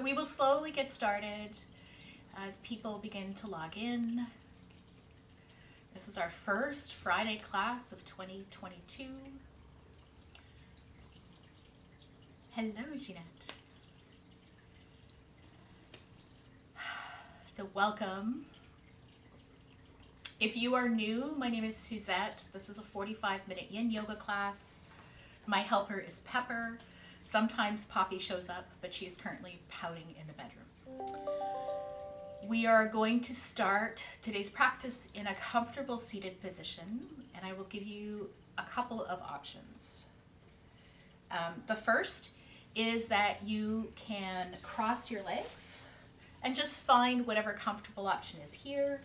we will slowly get started as people begin to log in. This is our first Friday class of 2022. Hello, Jeanette. So welcome. If you are new, my name is Suzette. This is a 45-minute Yin Yoga class. My helper is Pepper. Sometimes Poppy shows up, but she is currently pouting in the bedroom. We are going to start today's practice in a comfortable seated position, and I will give you a couple of options. The first is that you can cross your legs and just find whatever comfortable option is here.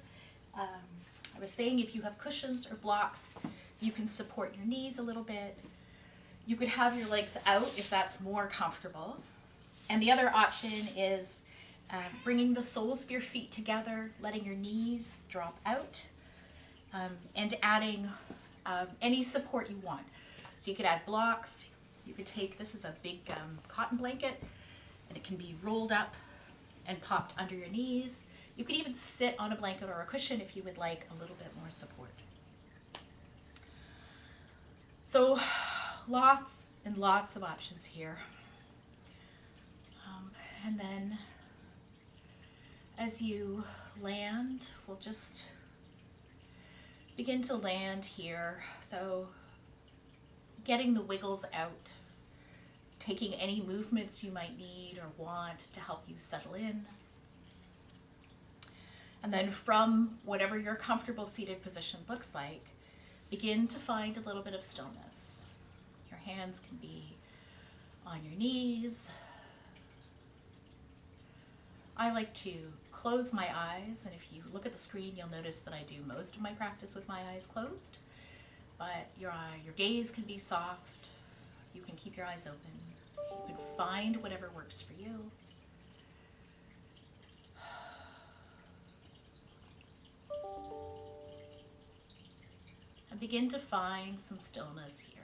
I was saying if you have cushions or blocks, you can support your knees a little bit. You could have your legs out if that's more comfortable. And the other option is bringing the soles of your feet together, letting your knees drop out, and adding any support you want. So you could add blocks. You could take, this is a big cotton blanket, and it can be rolled up and popped under your knees. You could even sit on a blanket or a cushion if you would like a little bit more support. So lots and lots of options here. And then as you land, we'll just begin to land here. So getting the wiggles out, taking any movements you might need or want to help you settle in. And then from whatever your comfortable seated position looks like, begin to find a little bit of stillness. Your hands can be on your knees. I like to close my eyes, and if you look at the screen, you'll notice that I do most of my practice with my eyes closed. But your gaze can be soft. You can keep your eyes open. You can find whatever works for you. And begin to find some stillness here.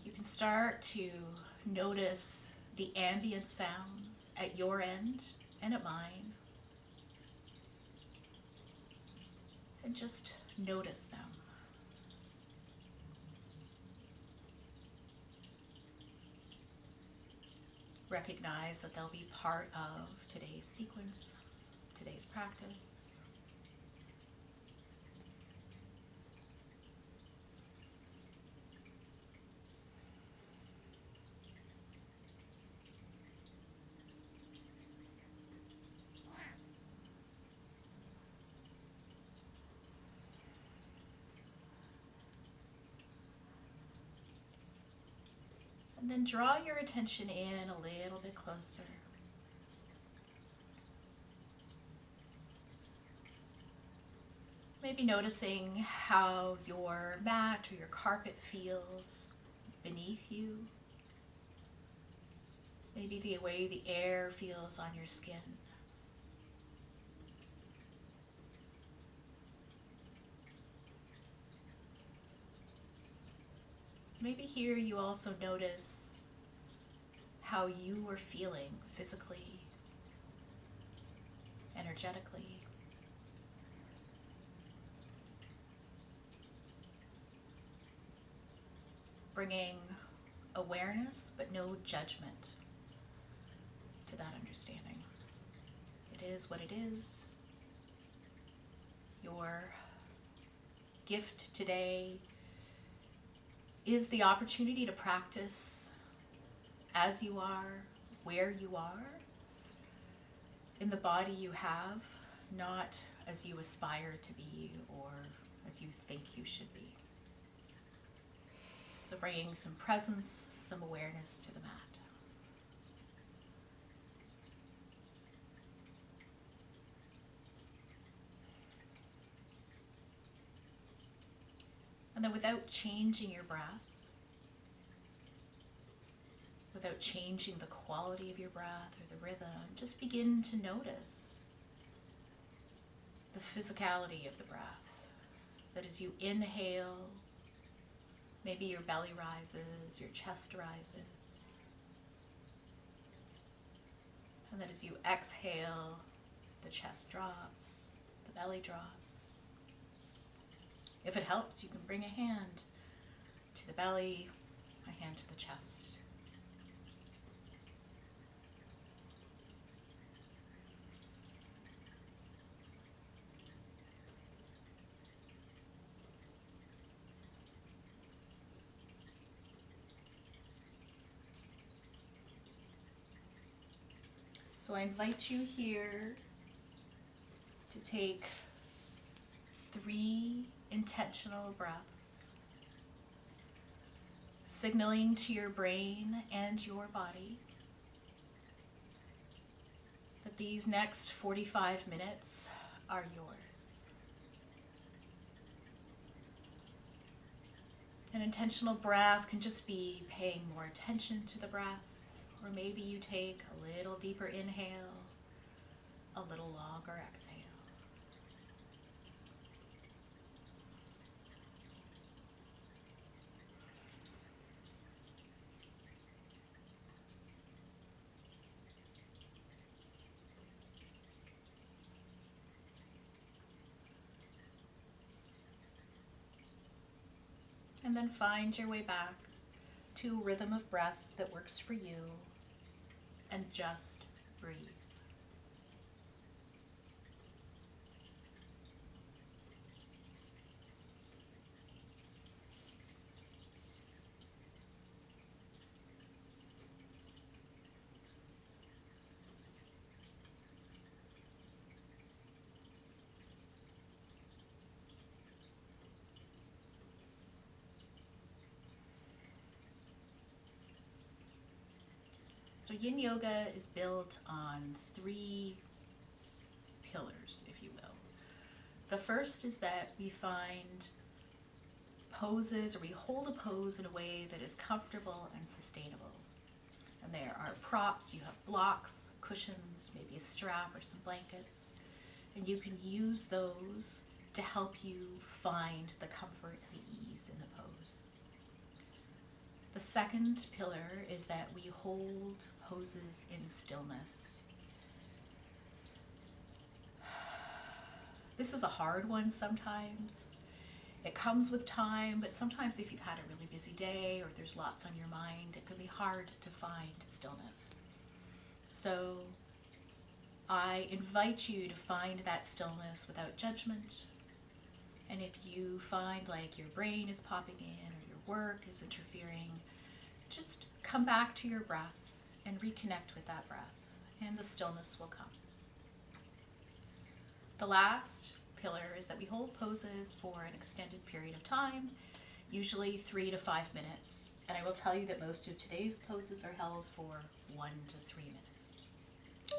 You can start to notice the ambient sounds at your end and at mine, and just notice them. Recognize that they'll be part of today's sequence, today's practice. And then draw your attention in a little bit closer. Maybe noticing how your mat or your carpet feels beneath you. Maybe the way the air feels on your skin. Maybe here you also notice how you are feeling physically, energetically. Bringing awareness but no judgment to that understanding. It is what it is. Your gift today is the opportunity to practice as you are, where you are, in the body you have, not as you aspire to be or as you think you should be. So bringing some presence, some awareness to the mat. And then without changing your breath, without changing the quality of your breath or the rhythm, just begin to notice the physicality of the breath. That as you inhale, maybe your belly rises, your chest rises. And that as you exhale, the chest drops, the belly drops. If it helps, you can bring a hand to the belly, a hand to the chest. So I invite you here to take 3 intentional breaths, signaling to your brain and your body that these next 45 minutes are yours. An intentional breath can just be paying more attention to the breath. Or maybe you take a little deeper inhale, a little longer exhale. And then find your way back to a rhythm of breath that works for you, and just breathe. So Yin Yoga is built on 3 pillars, if you will. The first is that we find poses, or we hold a pose in a way that is comfortable and sustainable. And there are props, you have blocks, cushions, maybe a strap or some blankets, and you can use those to help you find the comfort and the ease in the pose. The second pillar is that we hold poses in stillness. This is a hard one sometimes. It comes with time, but sometimes if you've had a really busy day or there's lots on your mind, it can be hard to find stillness. So I invite you to find that stillness without judgment. And if you find like your brain is popping in or your work is interfering, just come back to your breath and reconnect with that breath, and the stillness will come. The last pillar is that we hold poses for an extended period of time, usually 3 to 5 minutes. And I will tell you that most of today's poses are held for 1 to 3 minutes,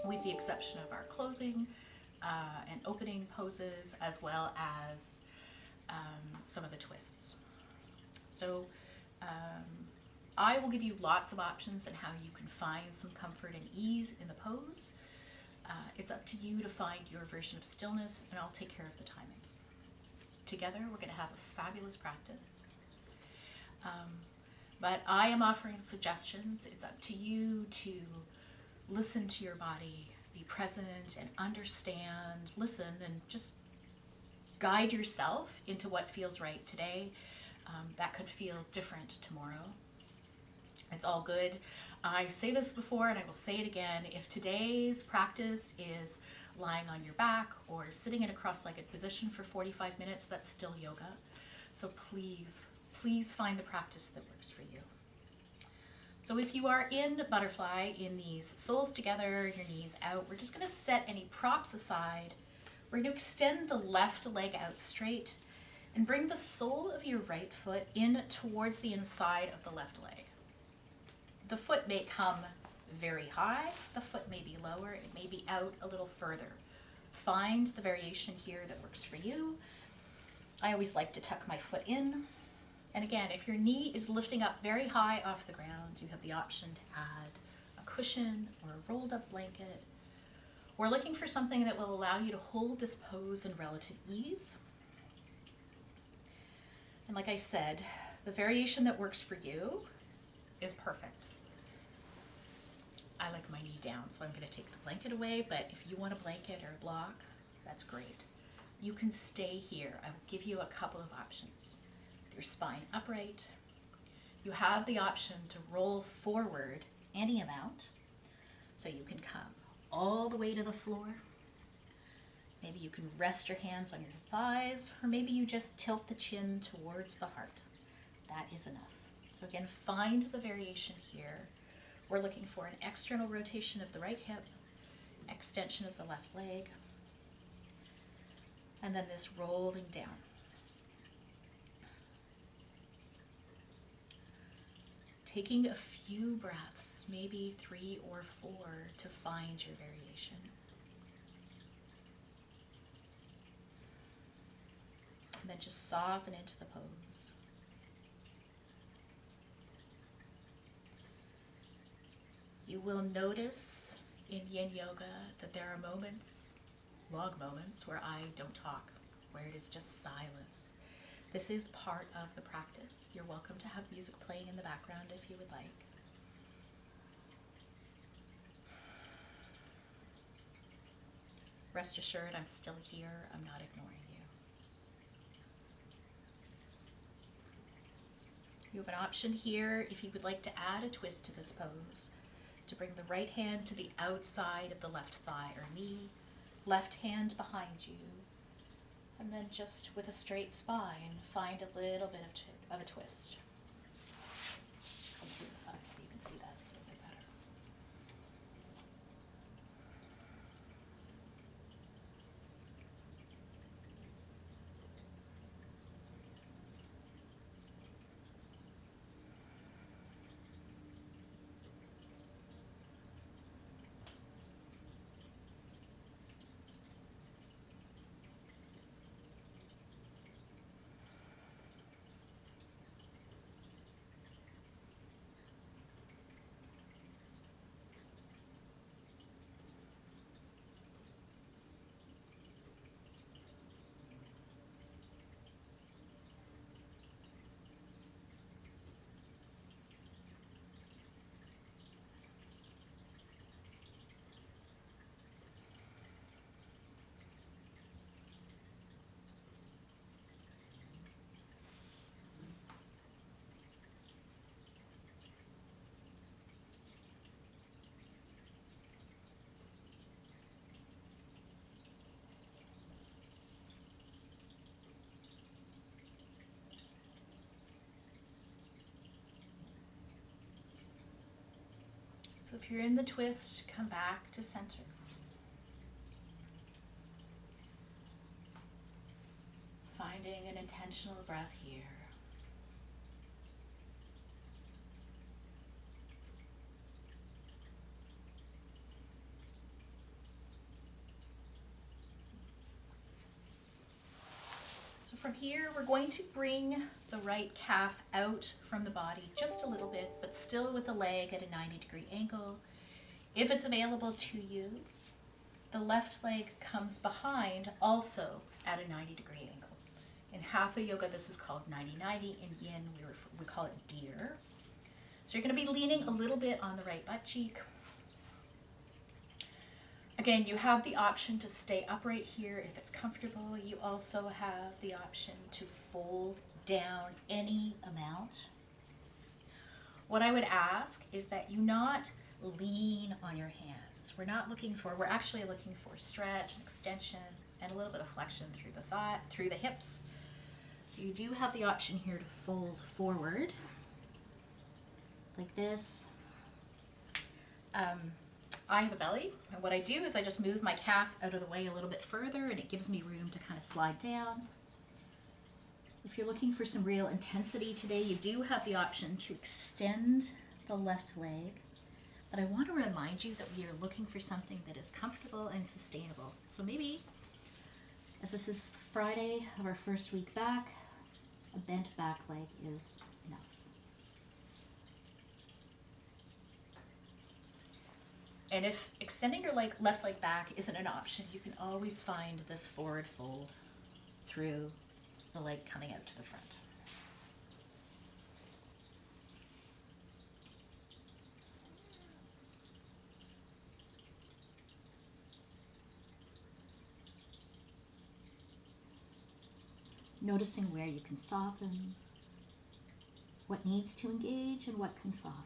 with the exception of our closing and opening poses, as well as some of the twists. So I will give you lots of options on how you can find some comfort and ease in the pose. It's up to you to find your version of stillness, and I'll take care of the timing. Together, we're going to have a fabulous practice. But I am offering suggestions. It's up to you to listen to your body, be present and understand, listen, and just guide yourself into what feels right today. That could feel different tomorrow. It's all good. I say this before and I will say it again. If today's practice is lying on your back or sitting in a cross-legged position for 45 minutes, that's still yoga. So please, please find the practice that works for you. So if you are in butterfly, in these soles together, your knees out, we're just going to set any props aside. We're going to extend the left leg out straight and bring the sole of your right foot in towards the inside of the left leg. The foot may come very high, the foot may be lower, it may be out a little further. Find the variation here that works for you. I always like to tuck my foot in. And again, if your knee is lifting up very high off the ground, you have the option to add a cushion or a rolled up blanket, We're looking for something that will allow you to hold this pose in relative ease. And like I said, the variation that works for you is perfect. I like my knee down, so I'm going to take the blanket away, but if you want a blanket or a block, that's great. You can stay here. I will give you a couple of options. With your spine upright, you have the option to roll forward any amount, so you can come all the way to the floor. Maybe you can rest your hands on your thighs, or maybe you just tilt the chin towards the heart. That is enough. So again, find the variation here. We're looking for an external rotation of the right hip, extension of the left leg, and then this rolling down. Taking a few breaths, maybe 3 or 4, to find your variation. And then just soften into the pose. You will notice in Yin Yoga that there are moments, long moments, where I don't talk, where it is just silence. This is part of the practice. You're welcome to have music playing in the background if you would like. Rest assured, I'm still here. I'm not ignoring you. You have an option here if you would like to add a twist to this pose, to bring the right hand to the outside of the left thigh or knee, left hand behind you, and then just with a straight spine, find a little bit of a twist. Come through the side so you can see that a little bit better. So if you're in the twist, come back to center. Finding an intentional breath here. So from here, we're going to bring the right calf out from the body just a little bit, but still with the leg at a 90-degree angle. If it's available to you, the left leg comes behind also at a 90-degree angle. In Hatha Yoga, this is called 90-90. In Yin, we call it deer. So you're going to be leaning a little bit on the right butt cheek. Again, you have the option to stay upright here if it's comfortable. You also have the option to fold down any amount. What I would ask is that you not lean on your hands. We're actually looking for stretch and extension and a little bit of flexion through the thigh, through the hips. So you do have the option here to fold forward like this. I have a belly, and what I do is I just move my calf out of the way a little bit further, and it gives me room to kind of slide down. If you're looking for some real intensity today, you do have the option to extend the left leg, but I want to remind you that we are looking for something that is comfortable and sustainable. So maybe, as this is Friday of our first week back, a bent back leg is enough. And if extending your left leg back isn't an option, you can always find this forward fold through the leg coming out to the front. Noticing where you can soften, what needs to engage and what can soften.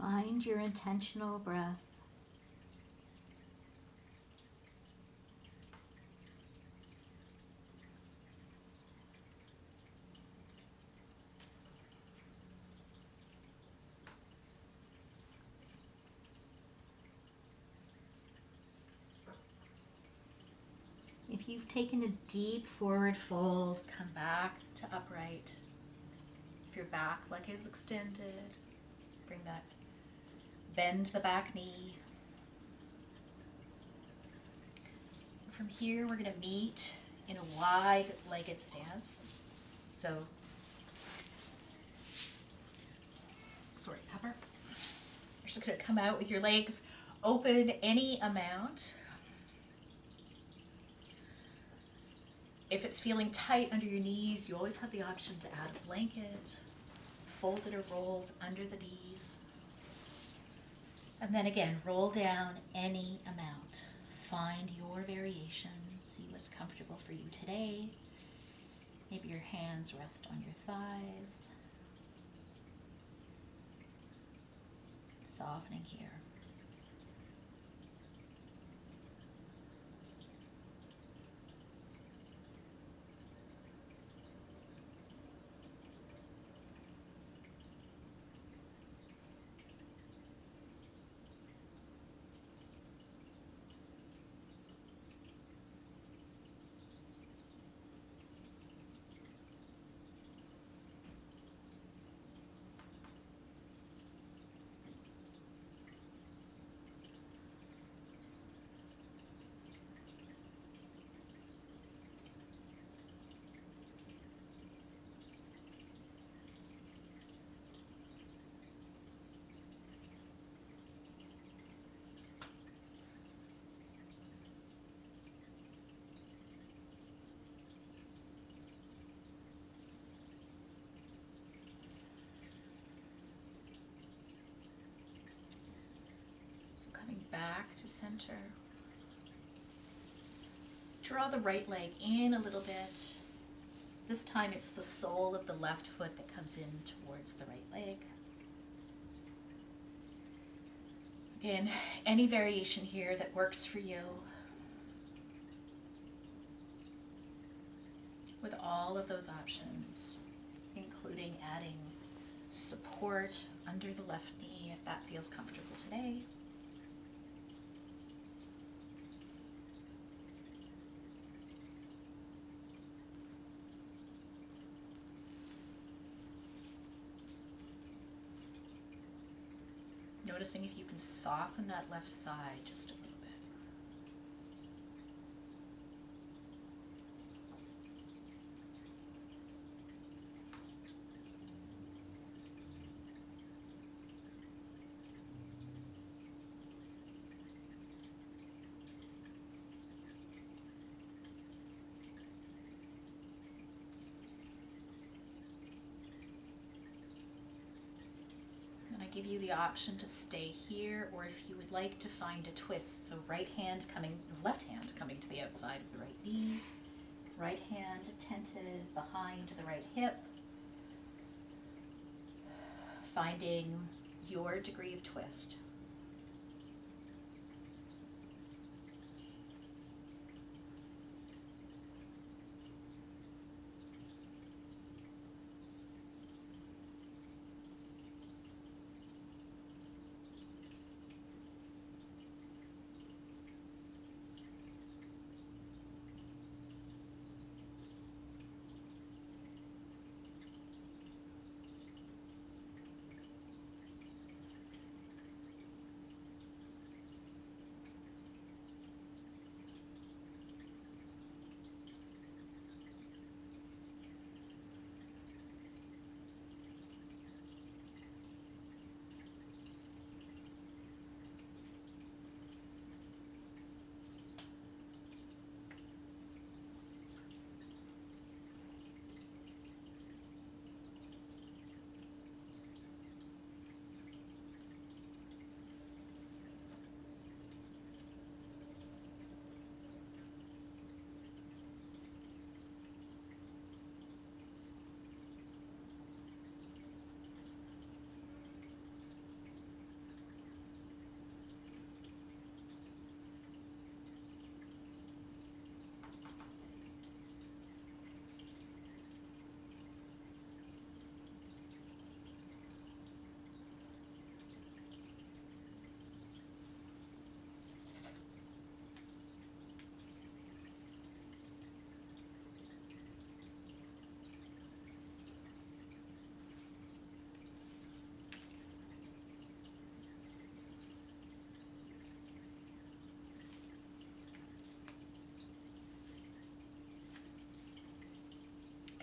Find your intentional breath. If you've taken a deep forward fold, come back to upright. If your back leg is extended, bring that, bend the back knee. From here, we're going to meet in a wide-legged stance. So, sorry, Pepper. You're just going to come out with your legs open any amount. If it's feeling tight under your knees, you always have the option to add a blanket, folded or rolled under the knees. And then again, roll down any amount. Find your variation. See what's comfortable for you today. Maybe your hands rest on your thighs. Softening here. Back to center. Draw the right leg in a little bit. This time it's the sole of the left foot that comes in towards the right leg. Again, any variation here that works for you. With all of those options, including adding support under the left knee if that feels comfortable today. Noticing if you can soften that left thigh just a little bit. give you the option to stay here, or if you would like to find a twist. So left hand coming to the outside of the right knee, right hand tented behind the right hip, finding your degree of twist.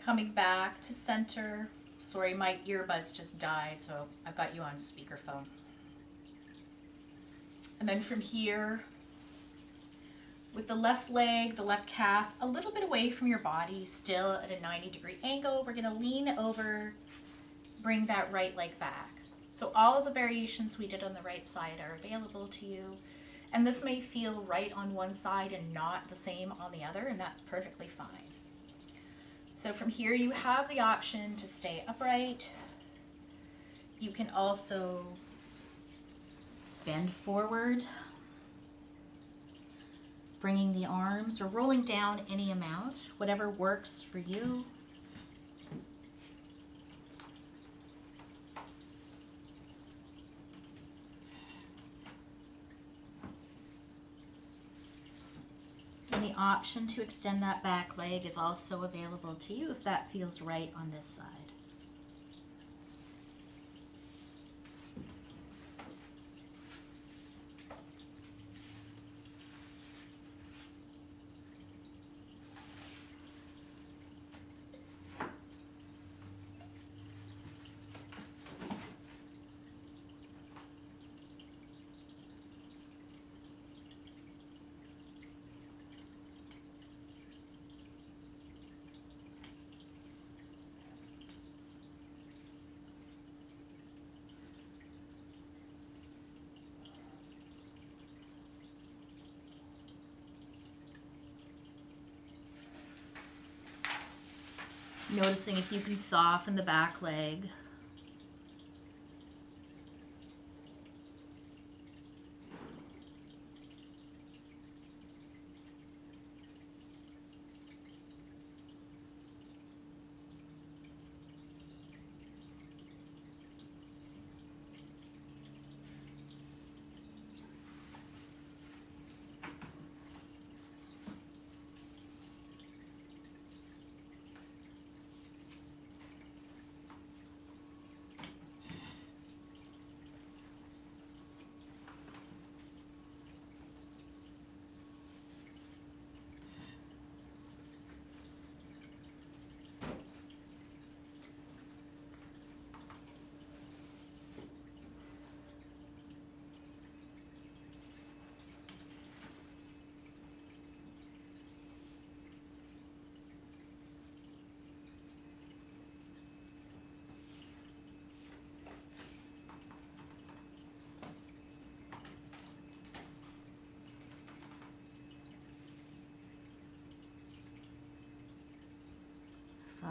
Coming back to center. Sorry, my earbuds just died, so I've got you on speakerphone. And then from here, with the left leg, the left calf, a little bit away from your body, still at a 90-degree angle, we're gonna lean over, bring that right leg back. So all of the variations we did on the right side are available to you. And this may feel right on one side and not the same on the other, and that's perfectly fine. So from here, you have the option to stay upright. You can also bend forward, bringing the arms or rolling down any amount, whatever works for you. And the option to extend that back leg is also available to you if that feels right on this side. Noticing if you can soften the back leg.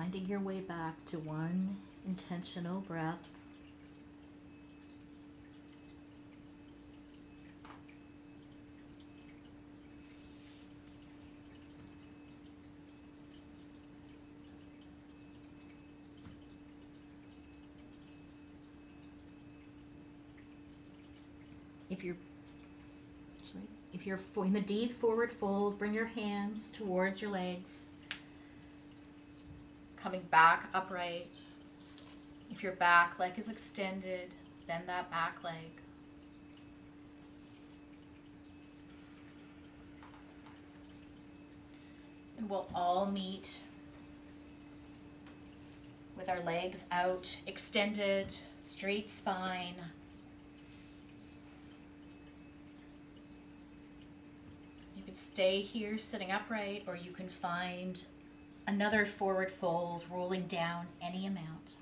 Finding your way back to one intentional breath. If you're in the deep forward fold, bring your hands towards your legs. Coming back upright. If your back leg is extended, bend that back leg. And we'll all meet with our legs out, extended, straight spine. You can stay here sitting upright, or you can find another forward fold, rolling down any amount.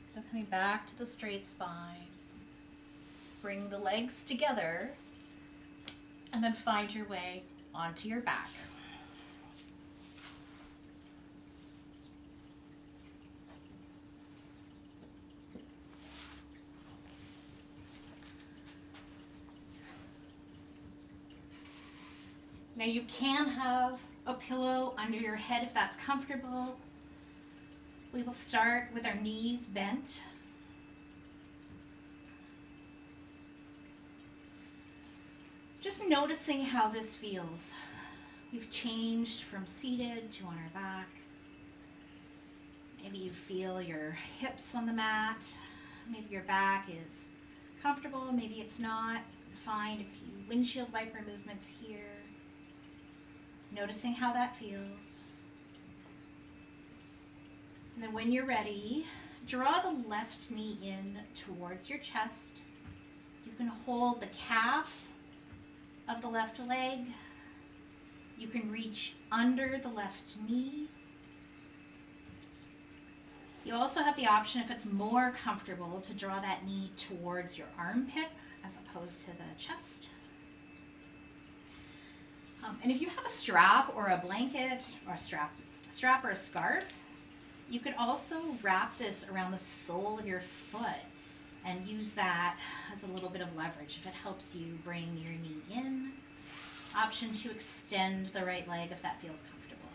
So coming back to the straight spine, bring the legs together, and then find your way onto your back. Now you can have a pillow under your head if that's comfortable. We will start with our knees bent. Just noticing how this feels. We've changed from seated to on our back. Maybe you feel your hips on the mat. Maybe your back is comfortable, maybe it's not. Find a few windshield wiper movements here. Noticing how that feels. And then when you're ready, draw the left knee in towards your chest. You can hold the calf of the left leg. You can reach under the left knee. You also have the option, if it's more comfortable, to draw that knee towards your armpit as opposed to the chest. And if you have a strap or a blanket or a strap or a scarf, you could also wrap this around the sole of your foot and use that as a little bit of leverage if it helps you bring your knee in. Option to extend the right leg if that feels comfortable.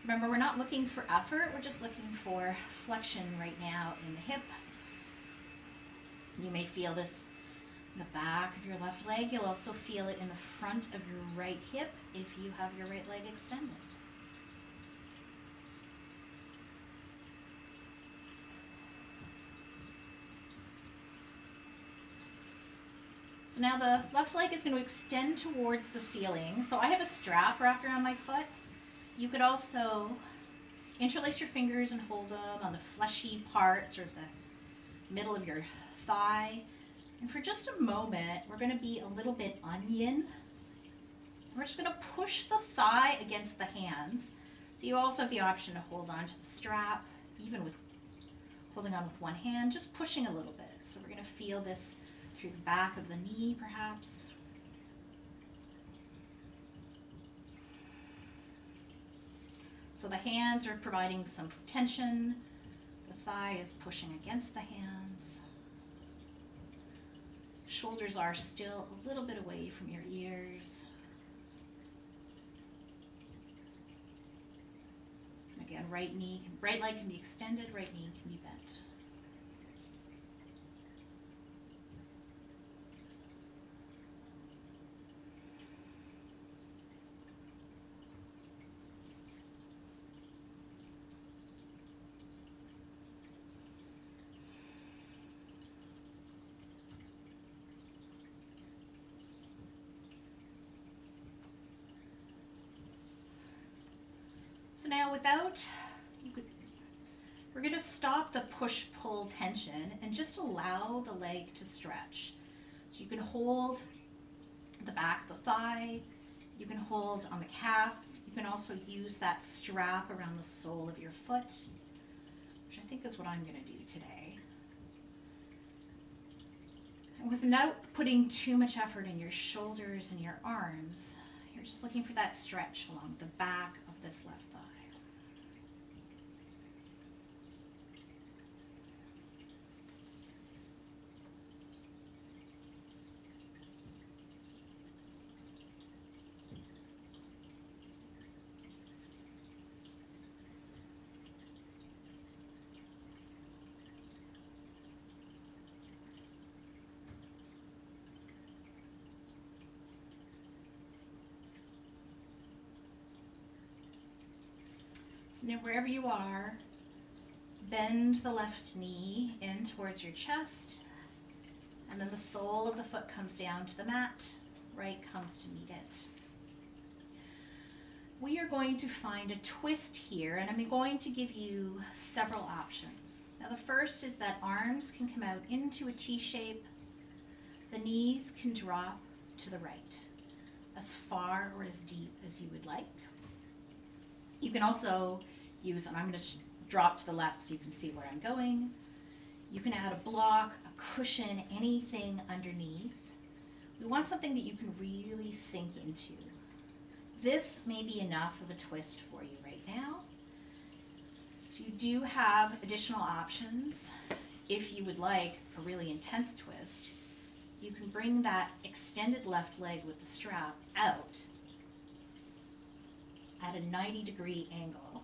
Remember, we're not looking for effort, we're just looking for flexion right now in the hip. You may feel this in the back of your left leg. You'll also feel it in the front of your right hip if you have your right leg extended. So now the left leg is going to extend towards the ceiling. So I have a strap wrapped around my foot. You could also interlace your fingers and hold them on the fleshy part, sort of the middle of your thigh. And for just a moment, we're going to be a little bit onion. We're just going to push the thigh against the hands. So you also have the option to hold on to the strap, even with holding on with one hand, just pushing a little bit. So we're going to feel this through the back of the knee, perhaps. So the hands are providing some tension. The thigh is pushing against the hands. Shoulders are still a little bit away from your ears. Again, right leg can be extended, right knee can be bent. So now we're going to stop the push-pull tension and just allow the leg to stretch. So you can hold the back of the thigh, you can hold on the calf, you can also use that strap around the sole of your foot, which I think is what I'm going to do today. And without putting too much effort in your shoulders and your arms, you're just looking for that stretch along the back of this left thigh. So now wherever you are, bend the left knee in towards your chest, and then the sole of the foot comes down to the mat, right comes to meet it. We are going to find a twist here, and I'm going to give you several options. Now the first is that arms can come out into a T shape, the knees can drop to the right, as far or as deep as you would like. You can also use, and I'm going to drop to the left so you can see where I'm going. You can add a block, a cushion, anything underneath. We want something that you can really sink into. This may be enough of a twist for you right now. So you do have additional options. If you would like a really intense twist, you can bring that extended left leg with the strap out at a 90-degree angle.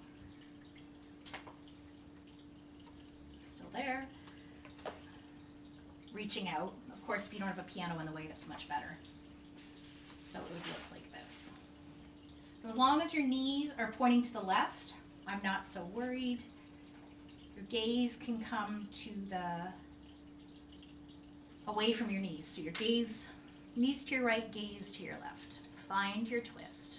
Still there. Reaching out. Of course, if you don't have a piano in the way, that's much better. So it would look like this. So as long as your knees are pointing to the left, I'm not so worried. Your gaze can come to away from your knees. So your gaze, knees to your right, gaze to your left. Find your twist.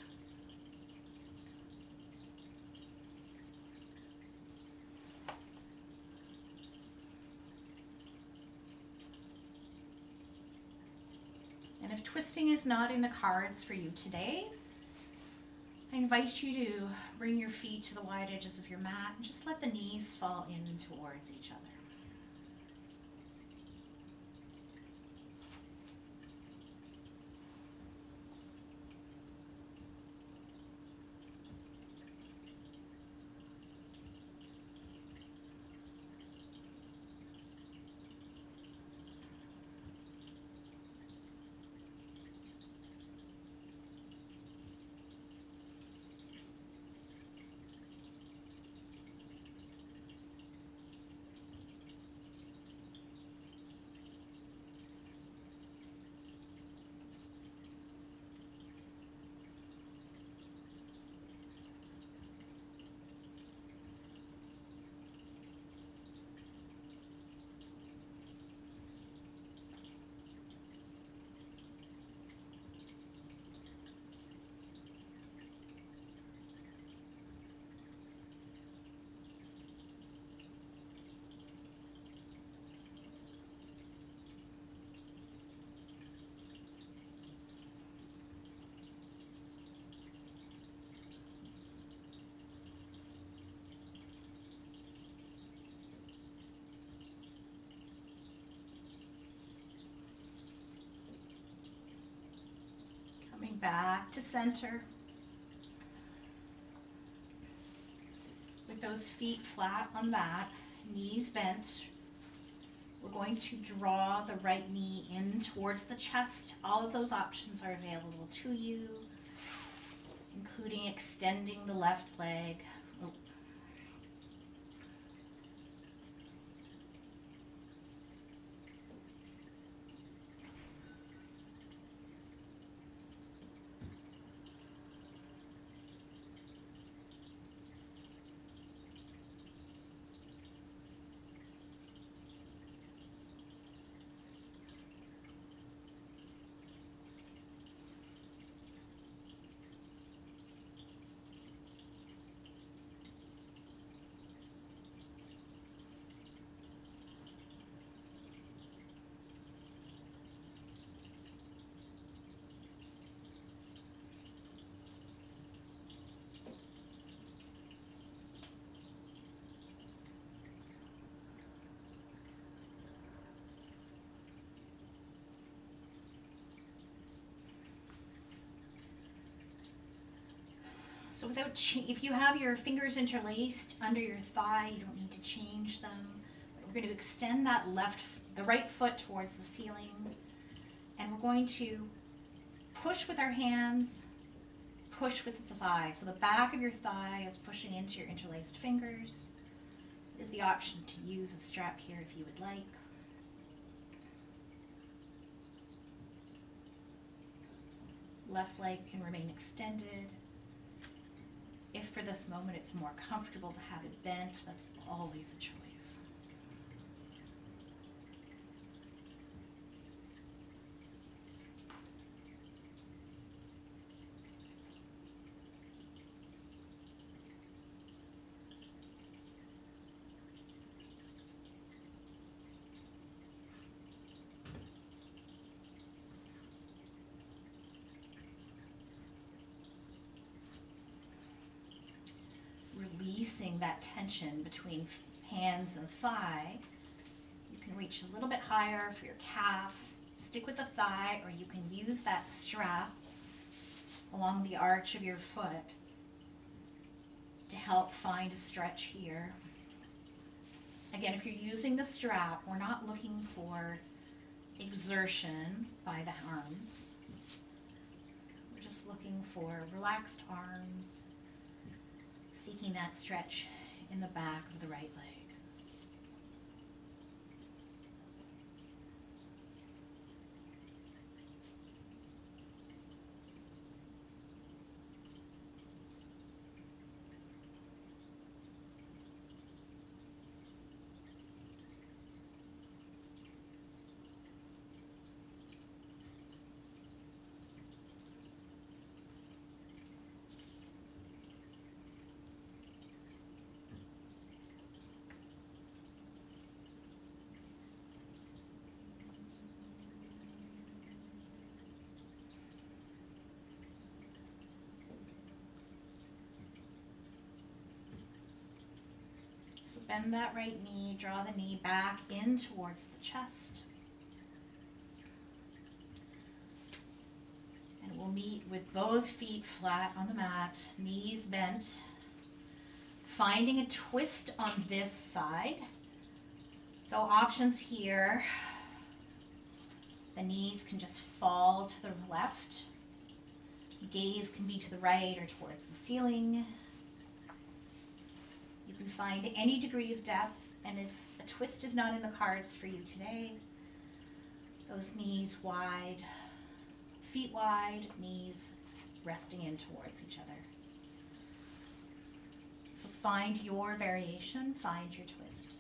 And if twisting is not in the cards for you today, I invite you to bring your feet to the wide edges of your mat and just let the knees fall in towards each other. Coming back to center. With those feet flat on the mat, knees bent, we're going to draw the right knee in towards the chest. All of those options are available to you, including extending the left leg. So if you have your fingers interlaced under your thigh, you don't need to change them. But we're going to extend the right foot towards the ceiling. And we're going to push with our hands, push with the thigh. So the back of your thigh is pushing into your interlaced fingers. There's the option to use a strap here if you would like. Left leg can remain extended. If for this moment it's more comfortable to have it bent, that's always a choice. Releasing that tension between hands and thigh. You can reach a little bit higher for your calf, stick with the thigh, or you can use that strap along the arch of your foot to help find a stretch here. Again, if you're using the strap, we're not looking for exertion by the arms. We're just looking for relaxed arms, seeking that stretch in the back of the right leg. So bend that right knee, draw the knee back in towards the chest. And we'll meet with both feet flat on the mat, knees bent, finding a twist on this side. So options here, the knees can just fall to the left, gaze can be to the right or towards the ceiling. You can find any degree of depth, and if a twist is not in the cards for you today, those knees wide, feet wide, knees resting in towards each other. So find your variation, find your twist.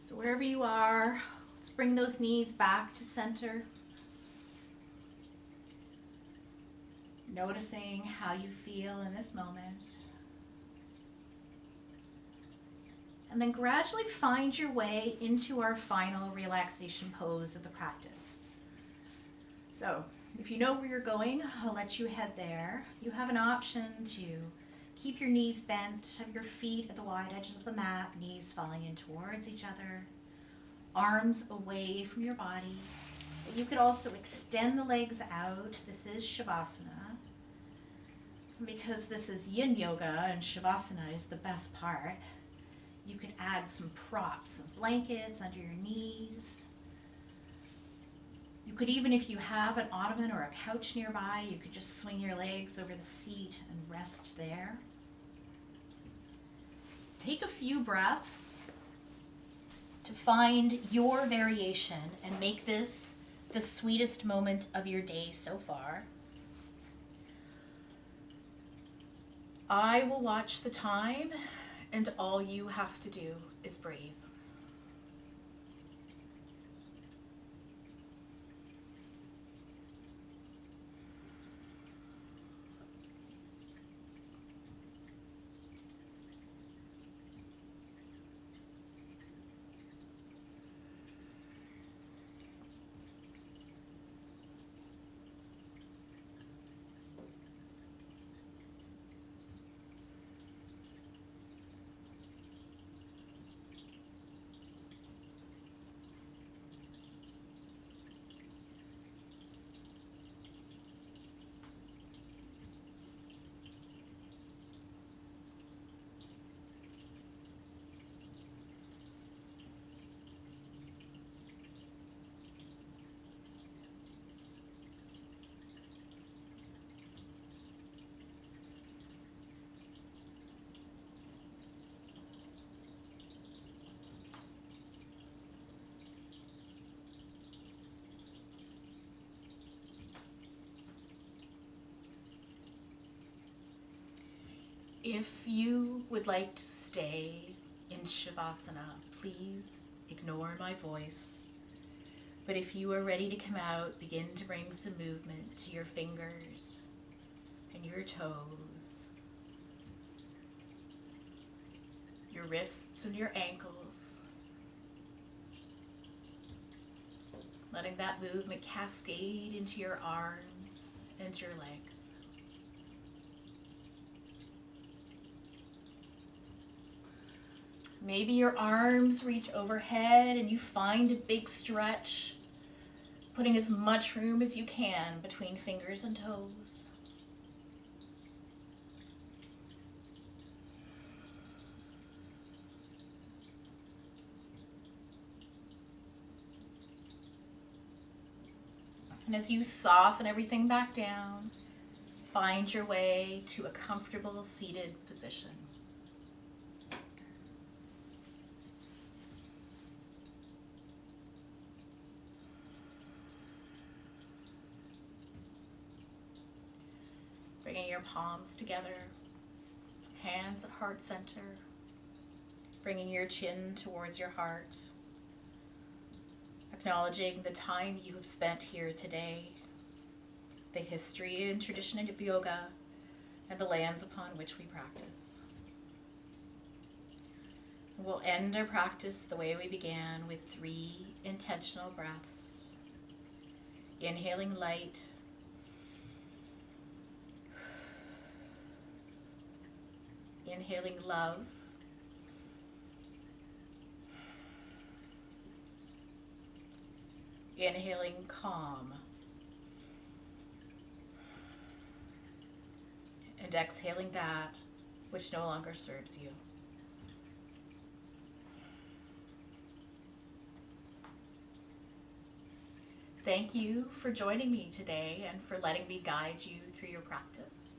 So wherever you are, let's bring those knees back to center. Noticing how you feel in this moment. And then gradually find your way into our final relaxation pose of the practice. So if you know where you're going, I'll let you head there. You have an option to keep your knees bent, have your feet at the wide edges of the mat, knees falling in towards each other, arms away from your body. But you could also extend the legs out. This is Shavasana. Because this is Yin Yoga and Shavasana is the best part, you could add some props, some blankets under your knees. You could even, if you have an ottoman or a couch nearby, you could just swing your legs over the seat and rest there. Take a few breaths to find your variation and make this the sweetest moment of your day so far. I will watch the time, and all you have to do is breathe. If you would like to stay in Shavasana, please ignore my voice. But if you are ready to come out, begin to bring some movement to your fingers and your toes, your wrists and your ankles. Letting that movement cascade into your arms and your legs. Maybe your arms reach overhead and you find a big stretch, putting as much room as you can between fingers and toes. And as you soften everything back down, find your way to a comfortable seated position. Bringing your palms together, hands at heart center, bringing your chin towards your heart, acknowledging the time you have spent here today, the history and tradition of yoga, and the lands upon which we practice. We'll end our practice the way we began, with 3 intentional breaths. Inhaling light, inhaling love, inhaling calm, and exhaling that which no longer serves you. Thank you for joining me today and for letting me guide you through your practice.